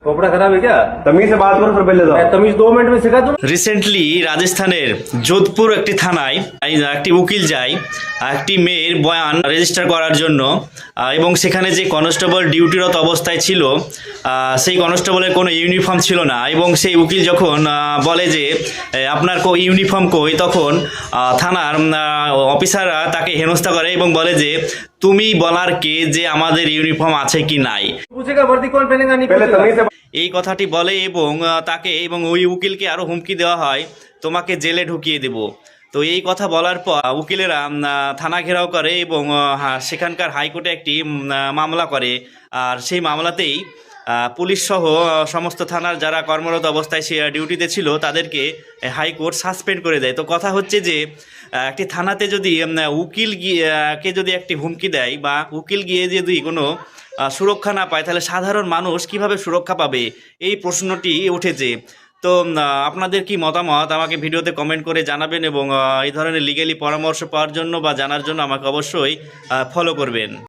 कपड़ा खराब है क्या? तमीज से बात करो फिर पहले तो। मैं तमीज 2 मिनट में सिखा दूं। রিসেন্টলি রাজস্থানের যোধপুর একটি থানায় একটি উকিল যায় একটি মেয়ের বয়ান রেজিস্টার করার জন্য এবং সেখানে যে কনস্টেবল ডিউটিরত অবস্থায় ছিল সেই কনস্টেবলের কোনো ইউনিফর্ম ছিল না এবং সেই উকিল যখন বলে যে আপনার ইউনিফর্ম কই, তখন থানার অফিসাররা তাকে হেনস্থা করে এবং বলে যে তুমি বলার কে যে আমাদের ইউনিফর্ম আছে কি নাই। पूछेगा वर्दी कौन पहनेगा, नहीं पहले पूछेगा। तमीज से এই কথাটি বলে এবং তাকে এবং ওই উকিলকে আরও হুমকি দেওয়া হয়, তোমাকে জেলে ঢুকিয়ে দেব। তো এই কথা বলার পর উকিলেরা থানা ঘেরাও করে এবং সেখানকার হাইকোর্টে একটি মামলা করে। আর সেই মামলাতেই পুলিশ সহ সমস্ত থানার যারা কর্মরত অবস্থায় সে ডিউটিতে ছিল তাদেরকে হাইকোর্ট সাসপেন্ড করে দেয়। তো কথা হচ্ছে যে একটি থানাতে যদি উকিল কে যদি একটি হুমকি দেয় বা উকিল গিয়ে যদি কোনো সুরক্ষা না পায়, তাহলে সাধারণ মানুষ কিভাবে সুরক্ষা পাবে, এই প্রশ্নটি উঠেছে। তো আপনাদের কি মতামত আমাকে ভিডিওতে কমেন্ট করে জানাবেন এবং এই ধরনের লিগ্যালি পরামর্শ পাওয়ার জন্য বা জানার জন্য আমাকে অবশ্যই ফলো করবেন।